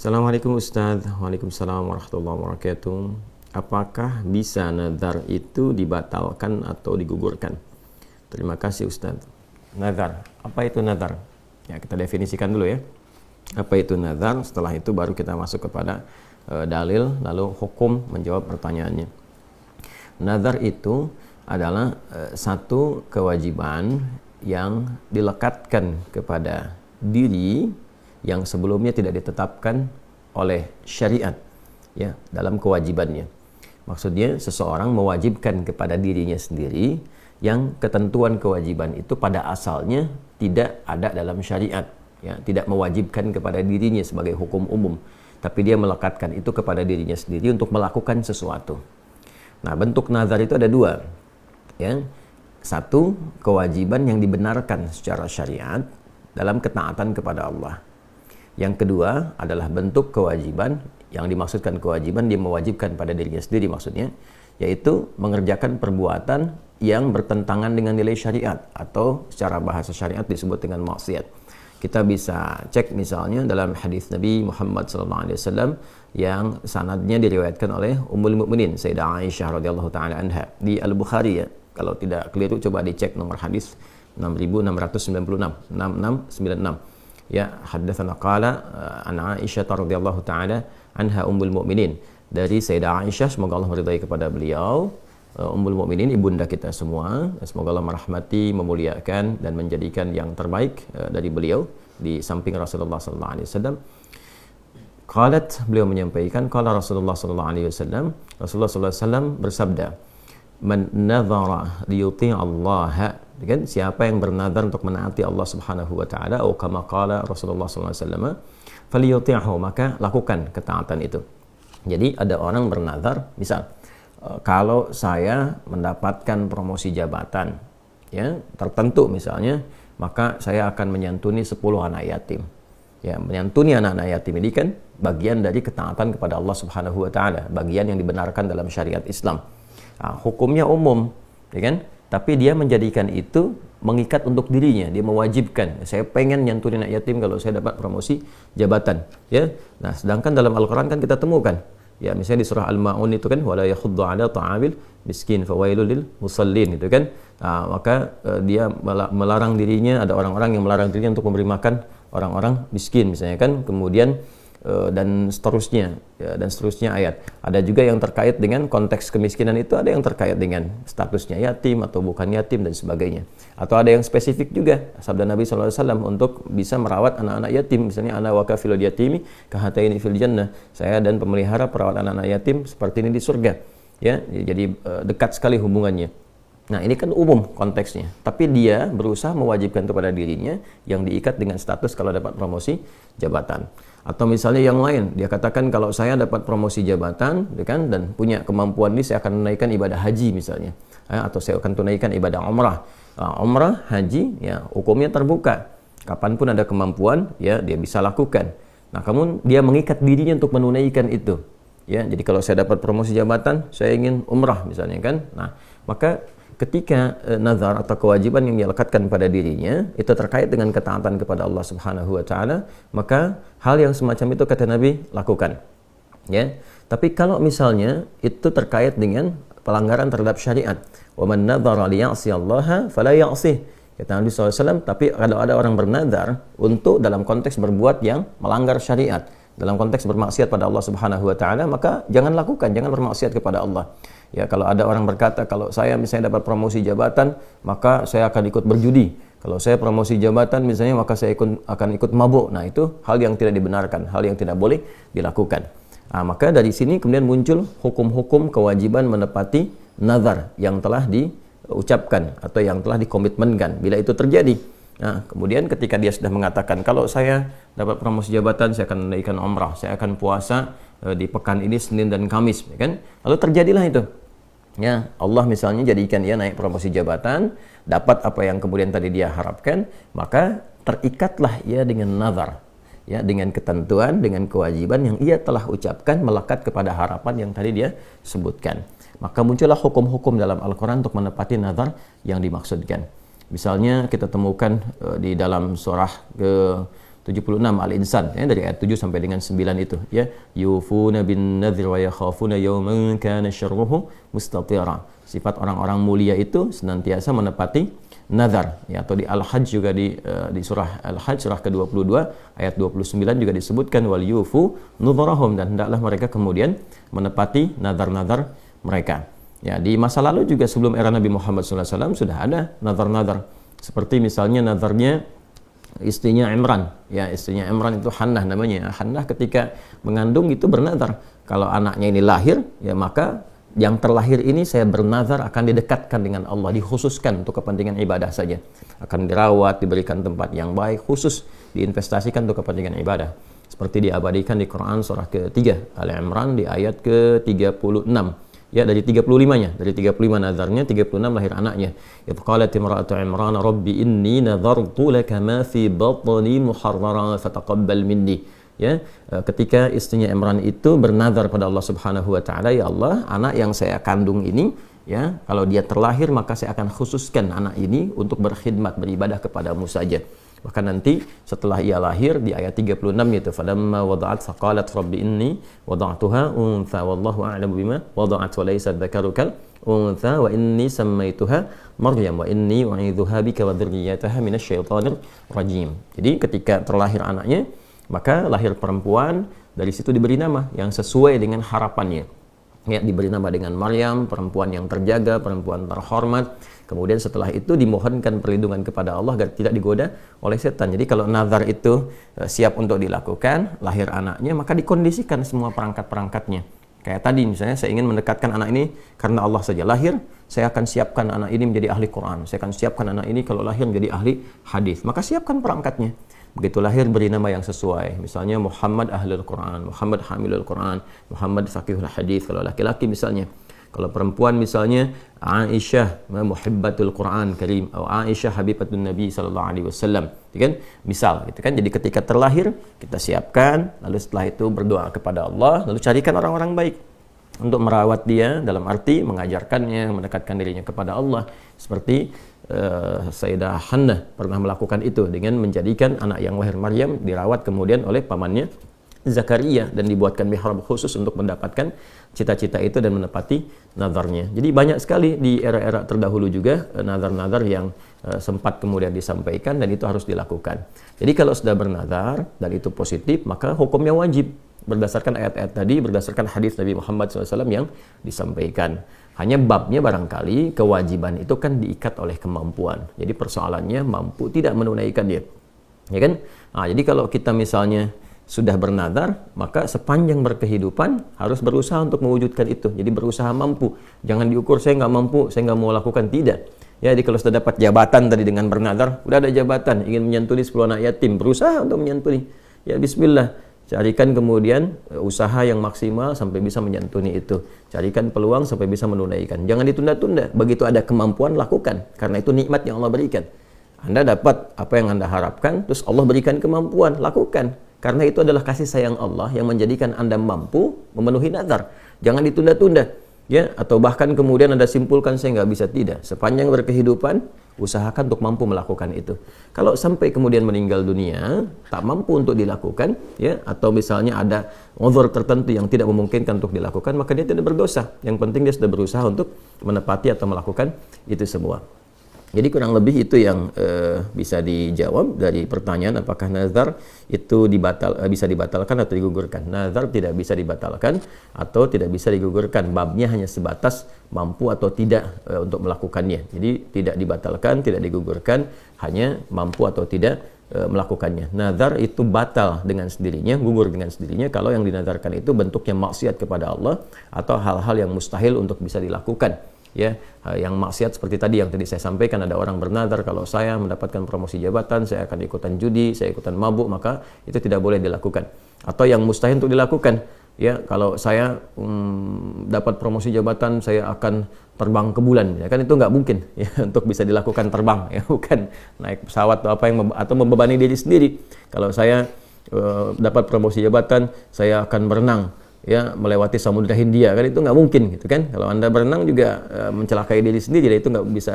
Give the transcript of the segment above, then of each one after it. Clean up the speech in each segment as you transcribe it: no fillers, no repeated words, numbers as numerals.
Assalamualaikum Ustaz. Waalaikumsalam warahmatullahi wabarakatuh. Apakah bisa nazar itu dibatalkan atau digugurkan? Terima kasih Ustaz. Nazar, apa itu nazar? Ya, kita definisikan dulu ya. Apa itu nazar? Setelah itu baru kita masuk kepada dalil, lalu hukum menjawab pertanyaannya. Nazar itu adalah satu kewajiban yang dilekatkan kepada diri yang sebelumnya tidak ditetapkan oleh syariat ya dalam kewajibannya. Maksudnya seseorang mewajibkan kepada dirinya sendiri yang ketentuan kewajiban itu pada asalnya tidak ada dalam syariat ya, tidak mewajibkan kepada dirinya sebagai hukum umum, tapi dia melekatkan itu kepada dirinya sendiri untuk melakukan sesuatu. Nah, bentuk nazar itu ada dua ya. Satu, kewajiban yang dibenarkan secara syariat dalam ketaatan kepada Allah. Yang kedua adalah bentuk kewajiban yang dimaksudkan kewajiban dia mewajibkan pada dirinya sendiri maksudnya, yaitu mengerjakan perbuatan yang bertentangan dengan nilai syariat atau secara bahasa syariat disebut dengan maksiat. Kita bisa cek misalnya dalam hadis Nabi Muhammad SAW yang sanadnya diriwayatkan oleh Ummul Mukminin Sayyidah Aisyah radhiyallahu taala anha di Al-Bukhari ya. Kalau tidak keliru coba dicek nomor hadis 6696 6696. Ya, haddatsana qala an Aisyah radhiyallahu taala anha ummul mukminin, dari Sayyidah Aisyah semoga Allah meridai kepada beliau, ummul mukminin ibunda kita semua, semoga Allah merahmati, memuliakan dan menjadikan yang terbaik dari beliau di samping Rasulullah sallallahu alaihi wasallam. Qalat, beliau menyampaikan qala Rasulullah sallallahu alaihi wasallam, Rasulullah sallallahu alaihi wasallam bersabda, man nadhara liyuti' Allah, kan, siapa yang bernazar untuk menaati Allah Subhanahu wa taala, atau kama qala Rasulullah sallallahu alaihi wasallam, falyuti'hu, maka lakukan ketaatan itu. Jadi ada orang bernazar, misal kalau saya mendapatkan promosi jabatan ya tertentu misalnya, maka saya akan menyantuni 10 anak yatim. Ya, menyantuni anak-anak yatim ini kan bagian dari ketaatan kepada Allah Subhanahu wa taala, bagian yang dibenarkan dalam syariat Islam. Nah, hukumnya umum, ya kan? Tapi dia menjadikan itu mengikat untuk dirinya, dia mewajibkan. Saya pengen nyantunin anak yatim kalau saya dapat promosi jabatan, ya. Nah, sedangkan dalam Al-Qur'an kan kita temukan, ya, misalnya di surah Al-Maun itu kan wala yakhuddu 'ala ta'amil miskin fawailul lil musallin itu kan. Nah, maka dia melarang dirinya, ada orang-orang yang melarang dirinya untuk memberi makan orang-orang miskin misalnya kan. Kemudian dan seterusnya ya, dan seterusnya ayat. Ada juga yang terkait dengan konteks kemiskinan itu, ada yang terkait dengan statusnya yatim atau bukan yatim dan sebagainya. Atau ada yang spesifik juga sabda Nabi SAW untuk bisa merawat anak-anak yatim, misalnya ana wa kafilul yatimi kahataini fil jannah, saya dan pemelihara perawat anak-anak yatim seperti ini di surga ya. Jadi dekat sekali hubungannya. Nah, ini kan umum konteksnya, tapi dia berusaha mewajibkan kepada dirinya yang diikat dengan status kalau dapat promosi jabatan. Atau misalnya yang lain, dia katakan kalau saya dapat promosi jabatan kan, dan punya kemampuan ini, saya akan menaikkan ibadah haji misalnya, atau saya akan tunaikan ibadah umrah. Umrah, haji, ya hukumnya terbuka. Kapanpun ada kemampuan, ya dia bisa lakukan. Nah, kemudian dia mengikat dirinya untuk menunaikan itu. Ya, jadi kalau saya dapat promosi jabatan, saya ingin umrah misalnya kan. Nah, maka ketika nazar atau kewajiban yang dilekatkan pada dirinya itu terkait dengan ketaatan kepada Allah Subhanahu wa taala, maka hal yang semacam itu kata Nabi lakukan. Ya. Tapi kalau misalnya itu terkait dengan pelanggaran terhadap syariat, wa man nadzara liya'siyallaha fala ya'sih. Kata Nabi SAW, tapi kalau ada orang bernazar untuk dalam konteks berbuat yang melanggar syariat, dalam konteks bermaksiat pada Allah Subhanahu wa taala, maka jangan lakukan, jangan bermaksiat kepada Allah. Ya, kalau ada orang berkata kalau saya misalnya dapat promosi jabatan, maka saya akan ikut berjudi. Kalau saya promosi jabatan misalnya, maka saya akan ikut mabuk. Nah, itu hal yang tidak dibenarkan, hal yang tidak boleh dilakukan. Nah, maka dari sini kemudian muncul hukum-hukum kewajiban menepati nazar yang telah diucapkan atau yang telah dikomitmenkan bila itu terjadi. Nah, kemudian ketika dia sudah mengatakan kalau saya dapat promosi jabatan, saya akan menaikkan umrah, saya akan puasa di pekan ini Senin dan Kamis, ya kan? Lalu terjadilah itu. Ya, Allah misalnya jadikan dia naik promosi jabatan, dapat apa yang kemudian tadi dia harapkan, maka terikatlah ia dengan nazar, ya, dengan ketentuan, dengan kewajiban yang ia telah ucapkan melekat kepada harapan yang tadi dia sebutkan. Maka muncullah hukum-hukum dalam Al-Quran untuk menepati nazar yang dimaksudkan. Misalnya kita temukan di dalam surah 76 Al-Insan ya, dari ayat 7 sampai dengan 9 itu ya, yufuna bin nadhir wa yakhafuna yawman kana syarruhu mustatira. Sifat orang-orang mulia itu senantiasa menepati nazar ya, atau di Al-Hajj juga di surah Al-Hajj surah ke-22 ayat 29 juga disebutkan wal yufu nudharahum, dan hendaklah mereka kemudian menepati nazar-nazar mereka. Ya, di masa lalu juga sebelum era Nabi Muhammad SAW sudah ada nazar-nazar. Seperti misalnya nazarnya istrinya Imran, ya istrinya Imran itu Hannah namanya. Hannah ketika mengandung itu bernazar, kalau anaknya ini lahir, ya maka yang terlahir ini saya bernazar akan didekatkan dengan Allah, dikhususkan untuk kepentingan ibadah saja, akan dirawat, diberikan tempat yang baik, khusus diinvestasikan untuk kepentingan ibadah. Seperti diabadikan di Quran surah ketiga Ali Imran di ayat ke-36. Ya, dari 35-nya, dari 35 nazarnya, 36 lahir anaknya. Idh qalat imra'atu Imran rabbi inni nadhartu laka ma fi batni muharraran fataqabbal minni. Ya, ketika istrinya Imran itu bernazar pada Allah Subhanahu wa taala, ya Allah, anak yang saya kandung ini ya, kalau dia terlahir maka saya akan khususkan anak ini untuk berkhidmat, beribadah kepadamu saja. Bahkan nanti setelah ia lahir di ayat 36 itu falamma wada'at faqalat rabbi inni wada'tuha untha wallahu a'lamu bima wada'at wa laysa dzakaru kal untha wa inni sammaituha Maryam wa inni u'idzuha bika wa dzurriyyataha minasyaitonir rajim. Jadi ketika terlahir anaknya maka lahir perempuan, dari situ diberi nama yang sesuai dengan harapannya. Ya, diberi nama dengan Maryam, perempuan yang terjaga, perempuan terhormat. Kemudian setelah itu dimohonkan perlindungan kepada Allah agar tidak digoda oleh setan. Jadi kalau nazar itu siap untuk dilakukan, lahir anaknya, maka dikondisikan semua perangkat-perangkatnya. Kayak tadi misalnya saya ingin mendekatkan anak ini karena Allah saja lahir, saya akan siapkan anak ini menjadi ahli Quran. Saya akan siapkan anak ini kalau lahir menjadi ahli hadis. Maka siapkan perangkatnya. Begitu lahir beri nama yang sesuai. Misalnya Muhammad Ahlul Quran, Muhammad Hamilul Quran, Muhammad Faqihul Hadis kalau laki-laki misalnya. Kalau perempuan misalnya Aisyah Muhibbatul Quran Karim atau Aisyah Habibatun Nabi sallallahu alaihi wasallam. Kan? Misal gitu kan. Jadi ketika terlahir kita siapkan, lalu setelah itu berdoa kepada Allah, lalu carikan orang-orang baik untuk merawat dia, dalam arti mengajarkannya, mendekatkan dirinya kepada Allah. Seperti Sayyidah Hannah pernah melakukan itu dengan menjadikan anak yang lahir Maryam dirawat kemudian oleh pamannya Zakaria dan dibuatkan mihrab khusus untuk mendapatkan cita-cita itu dan menepati nazarnya. Jadi banyak sekali di era-era terdahulu juga nazar-nazar yang sempat kemudian disampaikan dan itu harus dilakukan. Jadi kalau sudah bernazar dan itu positif, maka hukumnya wajib berdasarkan ayat-ayat tadi, berdasarkan hadis Nabi Muhammad SAW yang disampaikan. Hanya babnya barangkali kewajiban itu kan diikat oleh kemampuan. Jadi persoalannya mampu tidak menunaikan dia. Ya kan? Nah, jadi kalau kita misalnya sudah bernazar, maka sepanjang berkehidupan harus berusaha untuk mewujudkan itu. Jadi berusaha mampu. Jangan diukur saya nggak mampu, saya nggak mau lakukan. Tidak. Ya, jadi kalau sudah dapat jabatan tadi dengan bernazar, udah ada jabatan, ingin menyantuni 10 anak yatim, berusaha untuk menyantuni. Ya bismillah. Carikan kemudian usaha yang maksimal sampai bisa menyantuni itu. Carikan peluang sampai bisa menunaikan. Jangan ditunda-tunda. Begitu ada kemampuan, lakukan. Karena itu nikmat yang Allah berikan. Anda dapat apa yang Anda harapkan, terus Allah berikan kemampuan, lakukan. Karena itu adalah kasih sayang Allah yang menjadikan Anda mampu memenuhi nazar. Jangan ditunda-tunda. Ya, atau bahkan kemudian Anda simpulkan saya nggak bisa. Tidak. Sepanjang berkehidupan, usahakan untuk mampu melakukan itu. Kalau sampai kemudian meninggal dunia tak mampu untuk dilakukan, ya, atau misalnya ada uzur tertentu yang tidak memungkinkan untuk dilakukan, maka dia tidak berdosa. Yang penting dia sudah berusaha untuk menepati atau melakukan itu semua. Jadi kurang lebih itu yang bisa dijawab dari pertanyaan apakah nazar itu bisa dibatalkan atau digugurkan. Nazar tidak bisa dibatalkan atau tidak bisa digugurkan. Babnya hanya sebatas mampu atau tidak untuk melakukannya. Jadi tidak dibatalkan, tidak digugurkan, hanya mampu atau tidak melakukannya. Nazar itu batal dengan sendirinya, gugur dengan sendirinya kalau yang dinazarkan itu bentuknya maksiat kepada Allah atau hal-hal yang mustahil untuk bisa dilakukan. Ya, yang maksiat seperti tadi yang tadi saya sampaikan, ada orang bernazar kalau saya mendapatkan promosi jabatan, saya akan ikutan judi, saya ikutan mabuk, maka itu tidak boleh dilakukan. Atau yang mustahil untuk dilakukan, ya, kalau saya dapat promosi jabatan, saya akan terbang ke bulan, ya kan itu nggak mungkin ya untuk bisa dilakukan terbang, ya bukan naik pesawat atau apa yang atau membebani diri sendiri. Kalau saya dapat promosi jabatan, saya akan berenang, ya, melewati Samudra Hindia, kan itu nggak mungkin gitu kan. Kalau Anda berenang juga mencelakai diri sendiri, itu nggak bisa,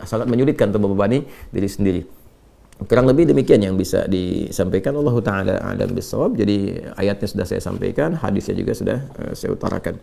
sangat menyulitkan untuk membebani diri sendiri. Kurang lebih demikian yang bisa disampaikan. Allah Ta'ala a'lam bissawab. Jadi ayatnya sudah saya sampaikan, hadisnya juga sudah saya utarakan.